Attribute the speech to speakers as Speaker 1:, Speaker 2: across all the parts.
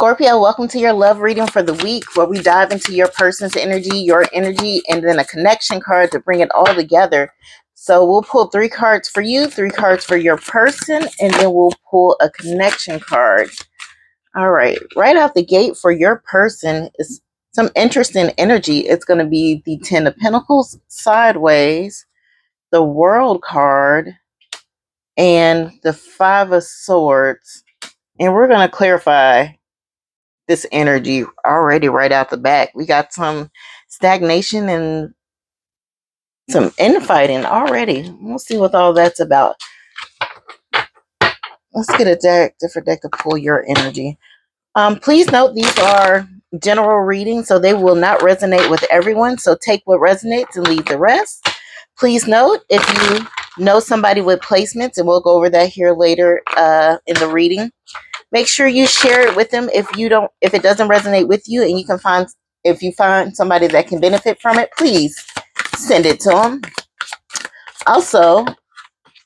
Speaker 1: Scorpio, welcome to your love reading for the week where we dive into your person's energy, your energy, and then a connection card to bring it all together. So we'll pull 3 cards for you, 3 cards for your person, and then we'll pull a connection card. All right, right out the gate for your person is some interesting energy. It's going to be the 10 of Pentacles sideways, the World card, and the 5 of Swords. And we're going to clarify this energy already right out the back. We got some stagnation and some infighting already. We'll see what all that's about. Let's get a different deck to pull your energy. Please note these are general readings, so they will not resonate with everyone. So take what resonates and leave the rest. Please note if you know somebody with placements, and we'll go over that here later in the reading. Make sure you share it with them if it doesn't resonate with you, and if you find somebody that can benefit from it, please send it to them. Also,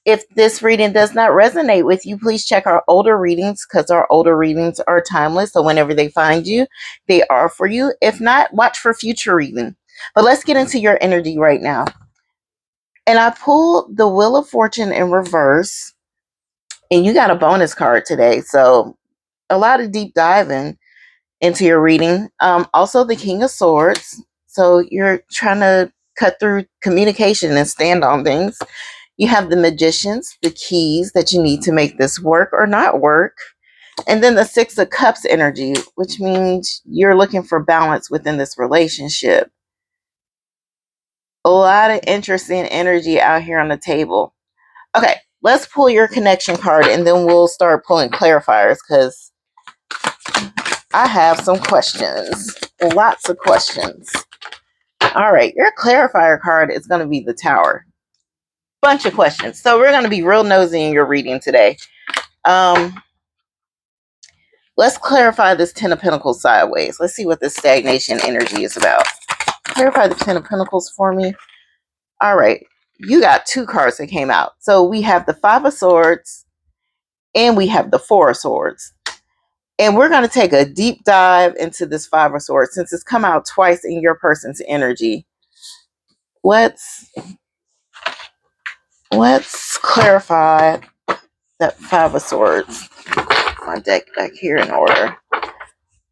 Speaker 1: if this reading does not resonate with you, please check our older readings because our older readings are timeless. So whenever they find you, they are for you. If not, watch for future reading. But let's get into your energy right now. And I pulled the Wheel of Fortune in reverse, and you got a bonus card today. So a lot of deep diving into your reading. Also the King of Swords. So you're trying to cut through communication and stand on things. You have the Magicians, the keys that you need to make this work or not work. And then the 6 of Cups energy, which means you're looking for balance within this relationship. A lot of interesting energy out here on the table. Okay, let's pull your connection card and then we'll start pulling clarifiers because I have some questions. Lots of questions. All right, your clarifier card is going to be the Tower. Bunch of questions. So we're going to be real nosy in your reading today. Let's clarify this 10 of Pentacles sideways. Let's see what this stagnation energy is about. Clarify the 10 of Pentacles for me. All right, you got 2 cards that came out. So we have the 5 of Swords and we have the 4 of Swords. And we're going to take a deep dive into this 5 of Swords since it's come out twice in your person's energy. Let's clarify that 5 of Swords. My deck back here in order.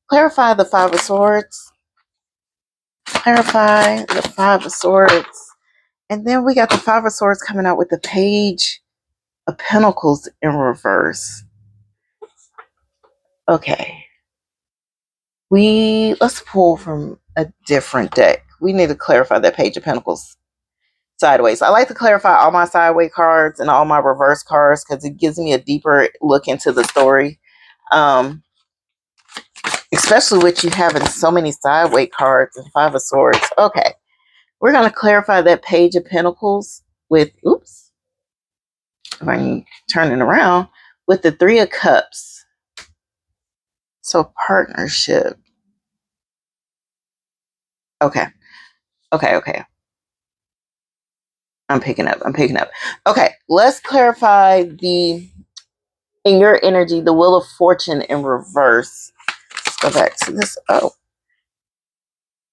Speaker 1: Clarify the 5 of Swords. Clarify the 5 of Swords. And then we got the 5 of Swords coming out with the Page of Pentacles in reverse. Okay. Let's pull from a different deck. We need to clarify that Page of Pentacles sideways. I like to clarify all my sideways cards and all my reverse cards because it gives me a deeper look into the story. Especially with you having so many sideways cards and 5 of Swords. Okay. We're going to clarify that Page of Pentacles with, oops, if I can turn it around, with the 3 of Cups. So partnership. Okay. I'm picking up. Okay. Let's clarify in your energy, the Wheel of Fortune in reverse. Let's go back to this. Oh.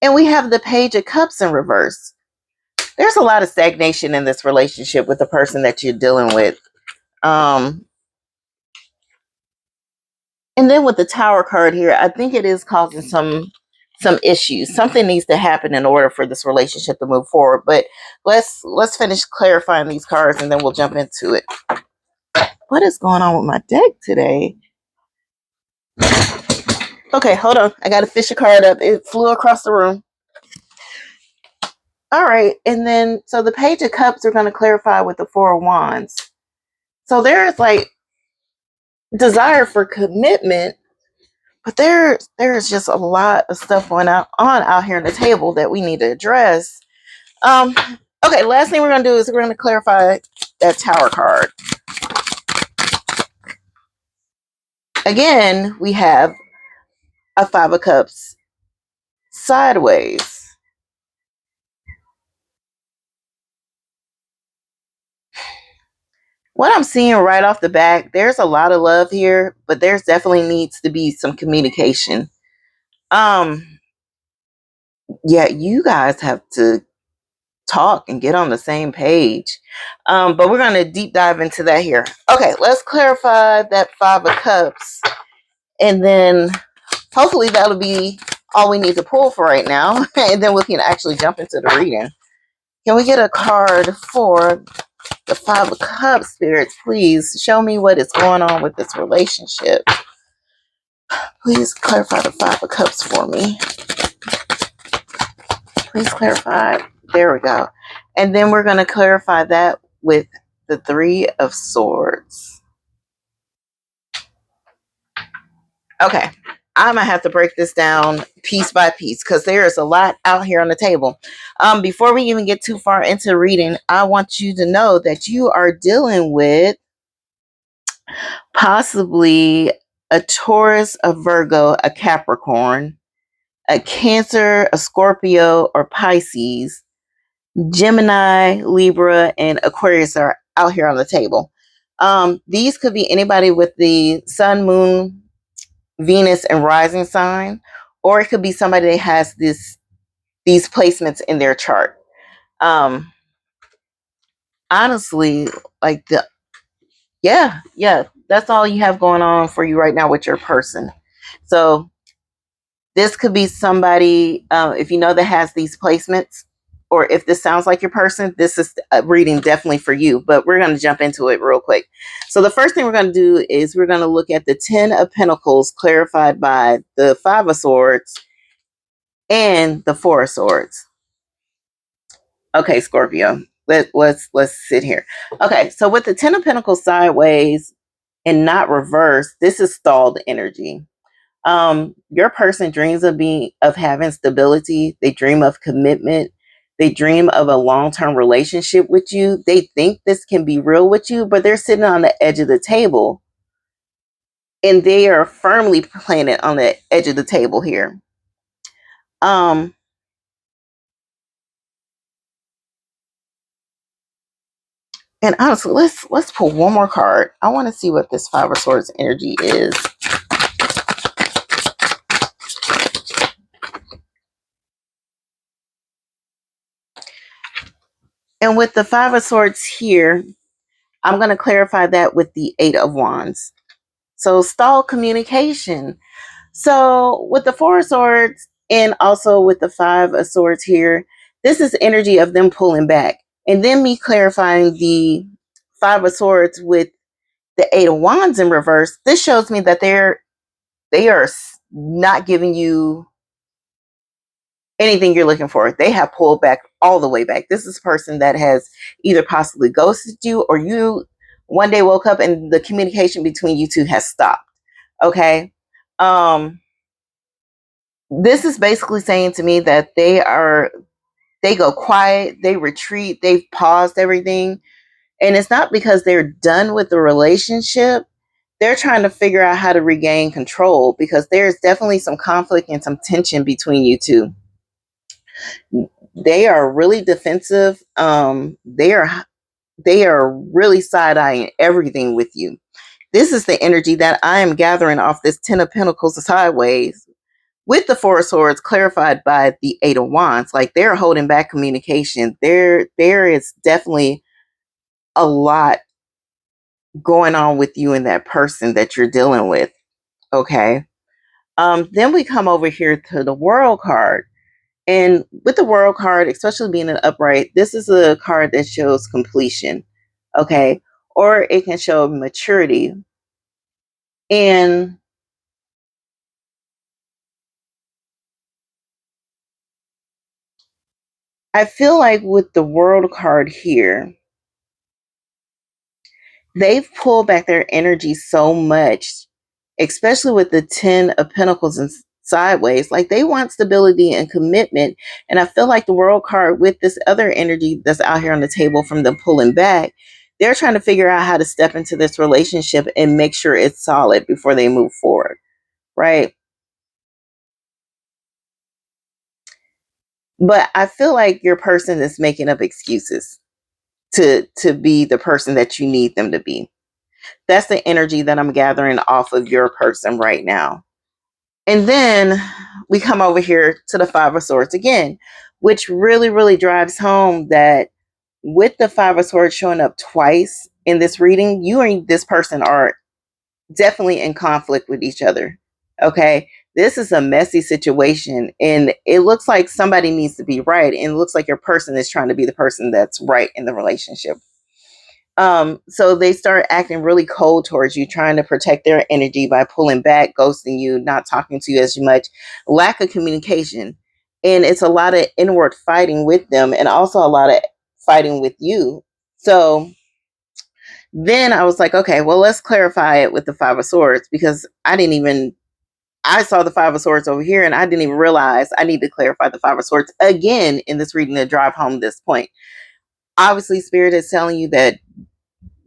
Speaker 1: And we have the Page of Cups in reverse. There's a lot of stagnation in this relationship with the person that you're dealing with. And then with the Tower card here, I think it is causing some issues. Something needs to happen in order for this relationship to move forward. But let's finish clarifying these cards and then we'll jump into it. What is going on with my deck today? Okay, hold on. I got to fish a card up. It flew across the room. All right. And then, so the Page of Cups are going to clarify with the 4 of Wands. So there's like desire for commitment, but there's just a lot of stuff going on out here on the table that we need to address. Okay, last thing we're going to do is we're going to clarify that Tower card. Again, we have a 5 of Cups sideways. What I'm seeing right off the bat, there's a lot of love here, but there's definitely needs to be some communication. Um, yeah, you guys have to talk and get on the same page. But we're going to deep dive into that here. Okay, let's clarify that Five of Cups. And then hopefully that'll be all we need to pull for right now. And then we can actually jump into the reading. Can we get a card for the Five of Cups, spirits? Please show me what is going on with this relationship. Please clarify the Five of Cups for me. Please clarify. There we go. And then we're going to clarify that with the Three of Swords. Okay. I'm going to have to break this down piece by piece because there is a lot out here on the table. Before we even get too far into reading, I want you to know that you are dealing with possibly a Taurus, a Virgo, a Capricorn, a Cancer, a Scorpio, or Pisces. Gemini, Libra, and Aquarius are out here on the table. These could be anybody with the Sun, Moon, Venus, and rising sign, or it could be somebody that has these placements in their chart. Honestly, like that's all you have going on for you right now with your person. So this could be somebody, if you know, that has these placements, or if this sounds like your person, this is a reading definitely for you. But we're going to jump into it real quick. So the first thing we're going to do is we're going to look at the 10 of Pentacles clarified by the Five of Swords and the Four of Swords. Okay, Scorpio, let's sit here. Okay, so with the 10 of Pentacles sideways and not reversed, this is stalled energy. Your person dreams of having stability. They dream of commitment. They dream of a long-term relationship with you. They think this can be real with you, but they're sitting on the edge of the table and they are firmly planted on the edge of the table here. Um, and honestly, let's pull one more card. I want to see what this Five of Swords energy is. And with the Five of Swords here, I'm going to clarify that with the Eight of Wands. So stall communication. So with the Four of Swords and also with the Five of Swords here, this is energy of them pulling back. And then me clarifying the Five of Swords with the Eight of Wands in reverse. This shows me that they are not giving you anything you're looking for. They have pulled back all the way back. This is a person that has either possibly ghosted you, or you one day woke up and the communication between you two has stopped. Okay. This is basically saying to me that they go quiet, they retreat, they've paused everything. And it's not because they're done with the relationship. They're trying to figure out how to regain control because there's definitely some conflict and some tension between you two. They are really defensive. They are really side-eyeing everything with you. This is the energy that I am gathering off this Ten of Pentacles sideways with the Four of Swords clarified by the Eight of Wands. Like, they're holding back communication. There is definitely a lot going on with you and that person that you're dealing with. Okay. Then we come over here to the World card. And with the World card, especially being an upright, this is a card that shows completion. Okay. Or it can show maturity. And I feel like with the World card here, they've pulled back their energy so much, especially with the 10 of Pentacles and sideways. Like, they want stability and commitment. And I feel like the World card with this other energy that's out here on the table from them pulling back, they're trying to figure out how to step into this relationship and make sure it's solid before they move forward. Right. But I feel like your person is making up excuses. to be the person that you need them to be. That's the energy that I'm gathering off of your person right now. And then we come over here to the Five of Swords again, which really, really drives home that with the Five of Swords showing up twice in this reading, you and this person are definitely in conflict with each other. Okay. This is a messy situation, and it looks like somebody needs to be right. And it looks like your person is trying to be the person that's right in the relationship. So they start acting really cold towards you, trying to protect their energy by pulling back, ghosting you, not talking to you as much, lack of communication. And it's a lot of inward fighting with them, and also a lot of fighting with you. So then I was like, okay, well, let's clarify it with the Five of Swords, because I saw the Five of Swords over here and I didn't even realize I need to clarify the Five of Swords again in this reading to drive home this point. Obviously, Spirit is telling you that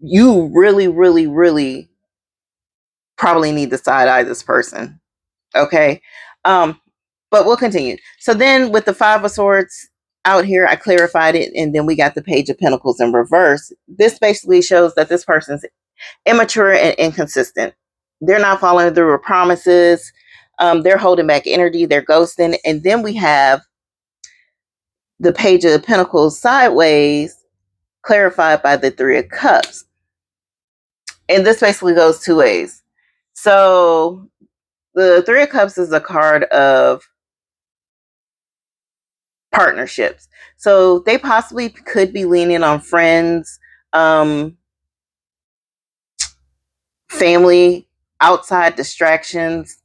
Speaker 1: you really, really, really probably need to side eye this person. Okay. But we'll continue. So then with the Five of Swords out here, I clarified it, and then we got the Page of Pentacles in reverse. This basically shows that this person's immature and inconsistent. They're not following through with promises. They're holding back energy. They're ghosting. And then we have the Page of Pentacles sideways, clarified by the Three of Cups. And this basically goes two ways. So the Three of Cups is a card of partnerships. So they possibly could be leaning on friends, family, outside distractions,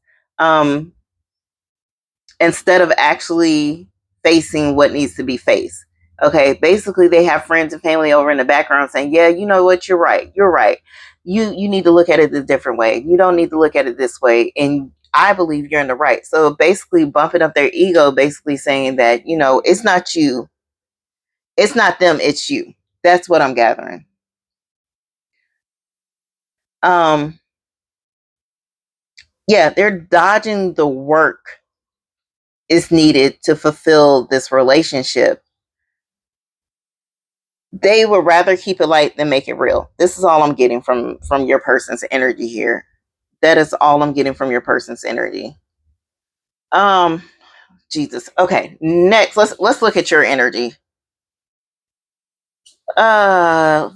Speaker 1: instead of actually facing what needs to be faced. Okay, basically they have friends and family over in the background saying, yeah, you know what, you're right. You're right. You need to look at it a different way. You don't need to look at it this way. And I believe you're in the right. So basically bumping up their ego, basically saying that, it's not you. It's not them, it's you. That's what I'm gathering. Um, yeah, they're dodging the work is needed to fulfill this relationship. They would rather keep it light than make it real. This is all I'm getting from your person's energy here. That is all I'm getting from your person's energy. Um, Jesus. Okay, next, let's look at your energy. Uh,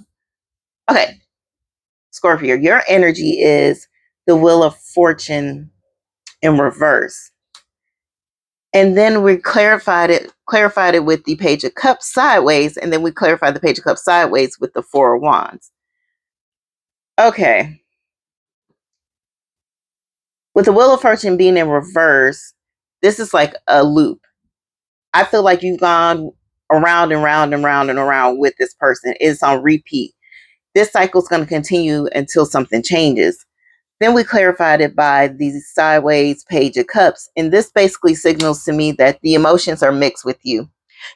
Speaker 1: okay, Scorpio, your energy is the Wheel of Fortune in reverse. And then we clarified it with the Page of Cups sideways, and then we clarified the Page of Cups sideways with the Four of Wands. Okay. With the Wheel of Fortune being in reverse, this is like a loop. I feel like you've gone around and round and round and around with this person. It's on repeat. This cycle is going to continue until something changes. Then we clarified it by the sideways Page of Cups. And this basically signals to me that the emotions are mixed with you.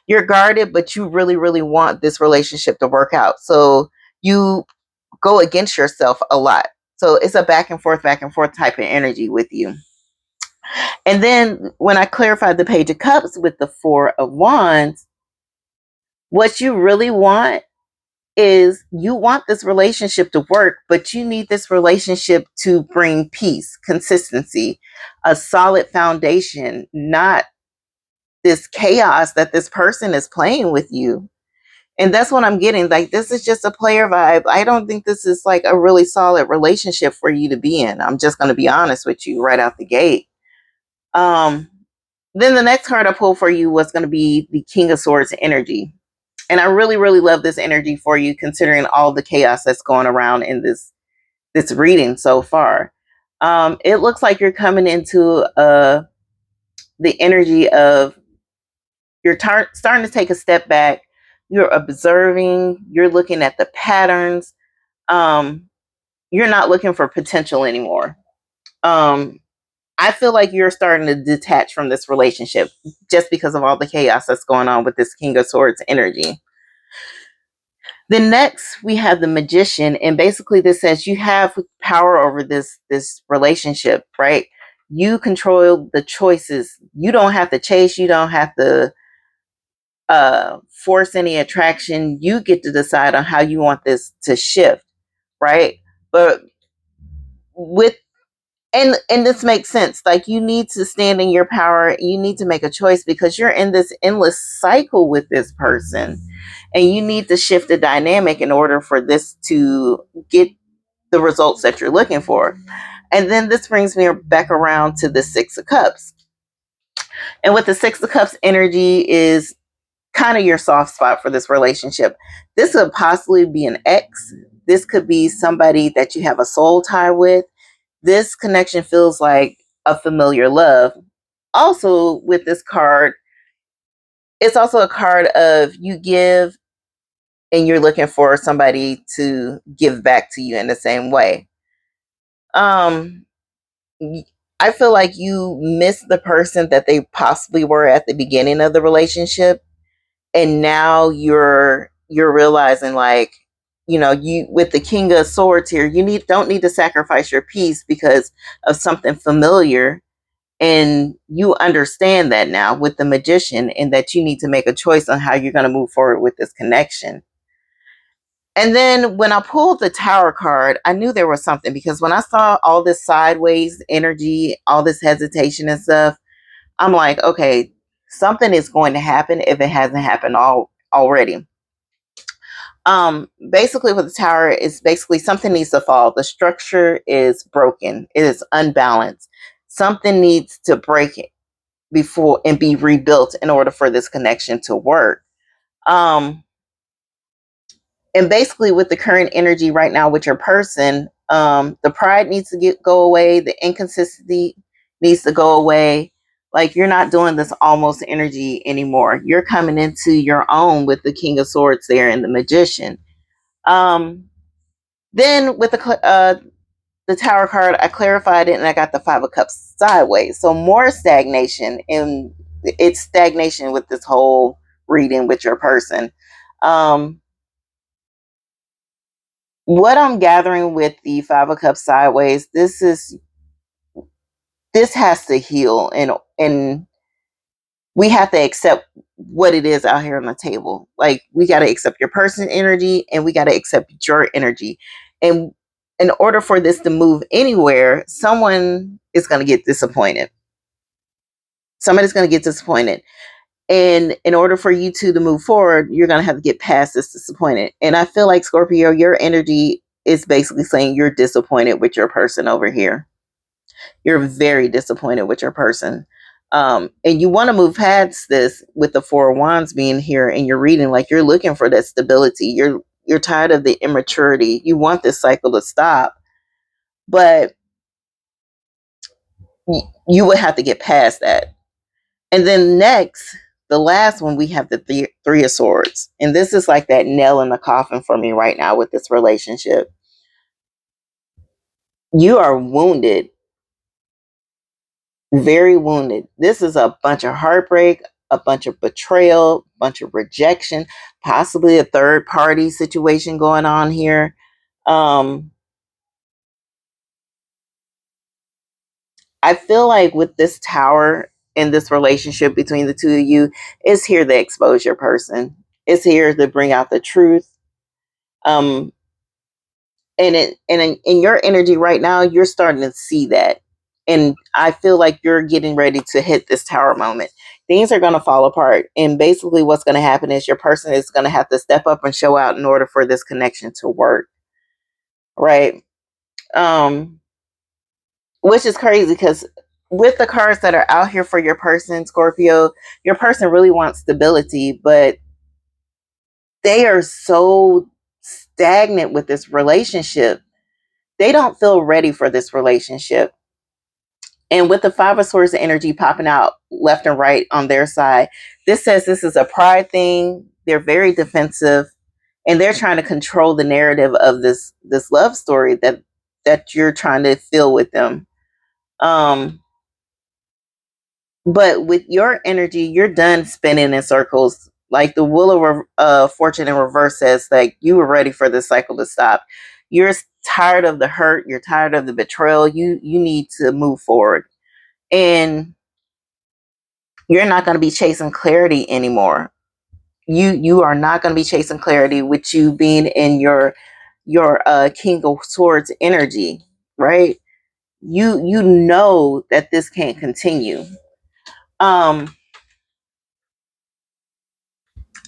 Speaker 1: You're guarded, but you really, really want this relationship to work out. So you go against yourself a lot. So it's a back and forth type of energy with you. And then when I clarified the Page of Cups with the Four of Wands, what you really want is you want this relationship to work, but you need this relationship to bring peace, consistency, a solid foundation, not this chaos that this person is playing with you. And that's what I'm getting. Like, this is just a player vibe. I don't think this is like a really solid relationship for you to be in. I'm just going to be honest with you right out the gate. Then the next card I pulled for you was going to be the King of Swords energy. And I really, really love this energy for you, considering all the chaos that's going around in this reading so far. It looks like you're coming into the energy of you're starting to take a step back. You're observing. You're looking at the patterns. You're not looking for potential anymore. I feel like you're starting to detach from this relationship just because of all the chaos that's going on with this King of Swords energy. Then next we have the Magician, and basically this says you have power over this relationship, right? You control the choices. You don't have to chase. You don't have to force any attraction. You get to decide on how you want this to shift, right? But with and this makes sense. Like, you need to stand in your power. You need to make a choice because you're in this endless cycle with this person, and you need to shift the dynamic in order for this to get the results that you're looking for. And then this brings me back around to the Six of Cups. And with the Six of Cups energy is kind of your soft spot for this relationship. This could possibly be an ex. This could be somebody that you have a soul tie with. This connection feels like a familiar love. Also, with this card, it's also a card of you give and you're looking for somebody to give back to you in the same way. Um, I feel like you miss the person that they possibly were at the beginning of the relationship, and now you're realizing, like, you with the King of Swords here, don't need to sacrifice your peace because of something familiar, and you understand that now with the Magician, and that you need to make a choice on how you're going to move forward with this connection. And then when I pulled the Tower card, I knew there was something, because when I saw all this sideways energy, all this hesitation and stuff, I'm like, okay, something is going to happen if it hasn't happened already. Basically with the Tower, is basically something needs to fall. The structure is broken. It is unbalanced. Something needs to break it before and be rebuilt in order for this connection to work. Um, and basically with the current energy right now with your person, the pride needs to go away. The inconsistency needs to go away. Like, you're not doing this almost energy anymore. You're coming into your own with the King of Swords there and the Magician. Um, then with the Tower card, I clarified it and I got the Five of Cups sideways. So more stagnation, and it's stagnation with this whole reading with your person. Um, what I'm gathering with the Five of Cups sideways, this has to heal, and we have to accept what it is out here on the table. Like, we got to accept your person energy, and we got to accept your energy. And in order for this to move anywhere, someone is going to get disappointed. Somebody's going to get disappointed. And in order for you two to move forward, you're going to have to get past this disappointment. And I feel like, Scorpio, your energy is basically saying you're disappointed with your person over here. You're very disappointed with your person. And you want to move past this with the Four of Wands being here in your reading. Like, you're looking for that stability. You're tired of the immaturity. You want this cycle to stop, but you would have to get past that. And then next, the last one, we have the Three of Swords. And this is like that nail in the coffin for me right now with this relationship. You are wounded, very wounded. This is a bunch of heartbreak, a bunch of betrayal, a bunch of rejection, possibly a third party situation going on here. Um, I feel like with this Tower in this relationship between the two of you, it's here to expose your person. It's here to bring out the truth. Um, in your energy right now, you're starting to see that, and I feel like you're getting ready to hit this Tower moment. Things are going to fall apart, and basically what's going to happen is your person is going to have to step up and show out in order for this connection to work, right? um which is crazy, because with the cards that are out here for your person, Scorpio, your person really wants stability, but they are so stagnant with this relationship. They don't feel ready for this relationship. And with the Five of Swords energy popping out left and right on their side, this says this is a pride thing. They're very defensive, and they're trying to control the narrative of this love story that you're trying to fill with them. Um, but with your energy, you're done spinning in circles. Like the Wheel of Fortune in reverse says, like, you were ready for this cycle to stop. You're tired of the hurt. You're tired of the betrayal. You need to move forward. And you're not going to be chasing clarity anymore. You are not going to be chasing clarity with you being in your King of Swords energy, right? You know that this can't continue. Um,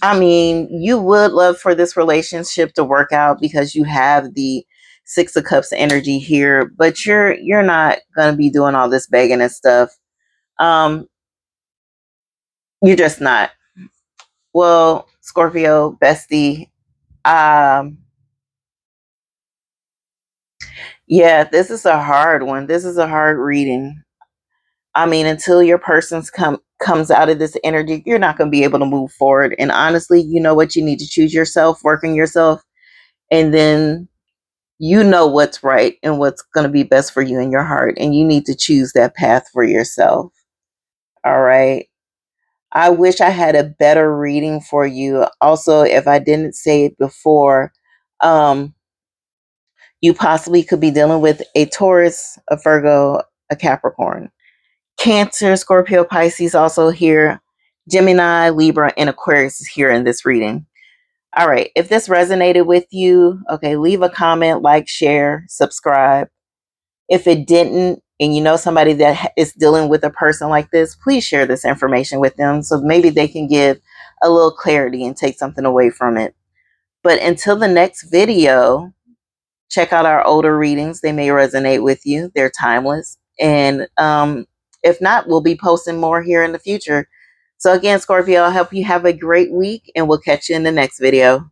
Speaker 1: I mean, you would love for this relationship to work out because you have the Six of Cups energy here, but you're not gonna be doing all this begging and stuff. Um, you're just not. Well, Scorpio, bestie, um, yeah, this is a hard one. This is a hard reading. I mean, until your person's comes out of this energy, you're not going to be able to move forward. And honestly, you know what? You need to choose yourself, work on yourself, and then you know what's right and what's going to be best for you in your heart. And you need to choose that path for yourself. All right. I wish I had a better reading for you. Also, if I didn't say it before, um, you possibly could be dealing with a Taurus, a Virgo, a Capricorn. Cancer, Scorpio, Pisces also here. Gemini, Libra, and Aquarius is here in this reading. All right. If this resonated with you, okay, leave a comment, like, share, subscribe. If it didn't, and you know somebody that is dealing with a person like this, please share this information with them so maybe they can give a little clarity and take something away from it. But until the next video, check out our older readings. They may resonate with you. They're timeless. And if not, we'll be posting more here in the future. So again, Scorpio, I hope you have a great week and we'll catch you in the next video.